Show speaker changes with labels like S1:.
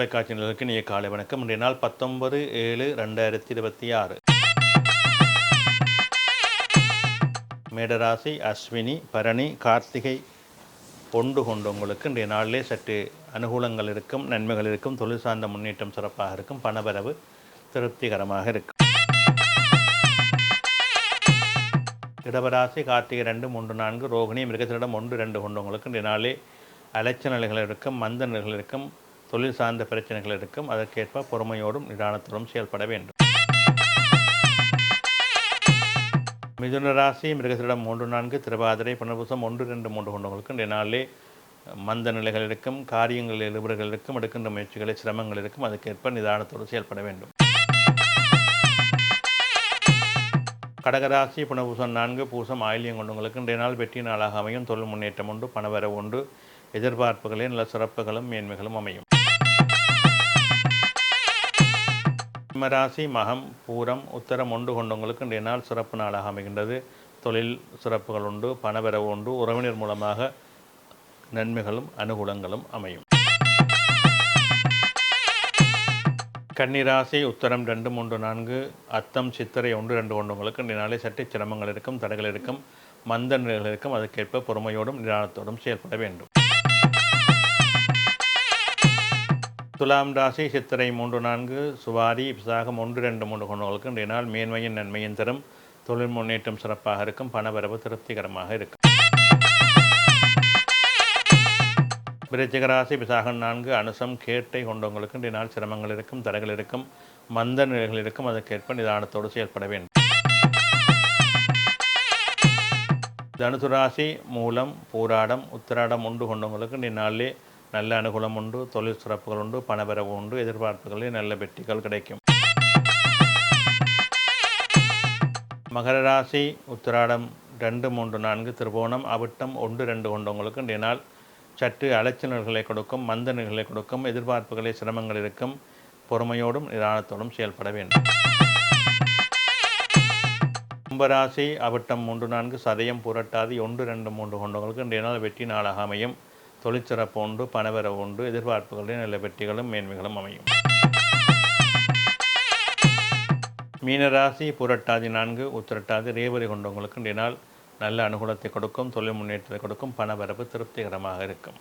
S1: தொலைக்காட்சி நிலையங்களுக்கு இனிய காலை வணக்கம். இன்றைய நாள் 19/7/2026. மேடராசி, அஸ்வினி, பரணி, கார்த்திகை ஒன்று கொண்டவங்களுக்கு இன்றைய நாளிலே சற்று அனுகூலங்கள் இருக்கும், நன்மைகள் இருக்கும், தொழில் சார்ந்த முன்னேற்றம் சிறப்பாக இருக்கும், பணவரவு திருப்திகரமாக இருக்கும். இடவராசி, கார்த்திகை 2, 3, 4, ரோகிணி, மிருகத்திடம் 1, 2 கொண்டவங்களுக்கு இன்றைய நாளே அலைச்ச நிலைகள் இருக்கும், மந்த நிலைகள் இருக்கும், தொழில் சார்ந்த பிரச்சனைகள் இருக்கும். அதற்கேற்ப பொறுமையோடும் நிதானத்தோடும் செயல்பட வேண்டும். மிதுன ராசி, மிருகத்திடம் 3, 4, திருவாதிரை, புனர்பூசம் 1, 2, 3 கொண்டவங்களுக்கு இன்றைய நாளிலே மந்த நிலைகள் இருக்கும், காரியங்களில் இழுபறுகள் இருக்கும், எடுக்கின்ற முயற்சிகளில் சிரமங்கள் இருக்கும். அதற்கேற்ப நிதானத்தோடு செயல்பட வேண்டும். கடகராசி, புனர்பூசம் 4, பூசம், ஆயில்யம் கொண்டவங்களுக்கு இன்றைய நாள் வெற்றி நாளாக அமையும். தொழில் முன்னேற்றம் உண்டு, பணவரவு உண்டு, எதிர்பார்ப்புகளில் நல்ல சிறப்புகளும் மேன்மைகளும் அமையும். சிம்மராசி, மகம், பூரம், உத்தரம் 1 கொண்டவங்களுக்கு இன்றைய நாள் சிறப்பு நாளாக அமைகின்றது. தொழில் சிறப்புகள் உண்டு, பணவரவு உண்டு, உறவினர் மூலமாக நன்மைகளும் அனுகூலங்களும் அமையும். கன்னிராசி, உத்தரம் 2, 3, 4, அத்தம், சித்திரை 1, 2 கொண்டவங்களுக்கு இன்றைய நாளே சற்று சிரமங்கள் இருக்கும், தடைகள் இருக்கும், மந்த நிலைகள் இருக்கும். அதற்கேற்ப பொறுமையோடும் நிதானத்தோடும் செயல்பட வேண்டும். துலாம் ராசி, சித்திரை 3, 4, சுவாரி, விசாகம் 1, 2, 3 கொண்டவர்களுக்கு இன்றைய நாள் மேன்மையின் நன்மையின் தரும், தொழில் முன்னேற்றம் சிறப்பாக இருக்கும், பணவரவு திருப்திகரமாக இருக்கும். விருச்சிக ராசி, விசாகம் 4, அனுசம், கேட்டை கொண்டவங்களுக்கு இன்றைய நாள் சிரமங்கள் இருக்கும், தடைகள் இருக்கும், மந்த நிலைகள் இருக்கும். அதற்கேற்ப நிதானத்தோடு செயல்பட வேண்டும். தனுசு ராசி, மூலம், பூராடம், உத்திராடம் 1 கொண்டவங்களுக்கு இன்றைய நாளிலே நல்ல அனுகூலம் உண்டு, தொழில் சிறப்புகள் உண்டு, பணவரவு உண்டு, எதிர்பார்ப்புகளில் நல்ல வெற்றிகள் கிடைக்கும். மகர ராசி, உத்திராடம் 2, 3, 4, திருவோணம், அவிட்டம் 1, 2 கொண்டவங்களுக்கு இன்றைய நாள் சற்று அலைச்சல்களை கொடுக்கும், மந்த நிலைகளை கொடுக்கும், எதிர்பார்ப்புகளில் சிரமங்கள் இருக்கும், பொறுமையோடும் நிதானத்தோடும் செயல்பட வேண்டும். கும்பராசி, அவிட்டம் 3, 4, சதயம், புரட்டாதி 1, 2, 3 கொண்டவங்களுக்கு இன்றைய நாள் வெற்றி நாளாக அமையும். தொழிற்சிறப்பு உண்டு, பணவரவு உண்டு, எதிர்பார்ப்புகளில் நல்ல வெற்றிகளும் மேன்மைகளும் அமையும். மீனராசி, புரட்டாதி 4, உத்திரட்டாதி, ரேவதி கொண்டவங்களுக்கு இன்றைய நாள் நல்ல அனுகூலத்தை கொடுக்கும், தொழில் முன்னேற்றத்தை கொடுக்கும், பணவரவு திருப்திகரமாக இருக்கும்.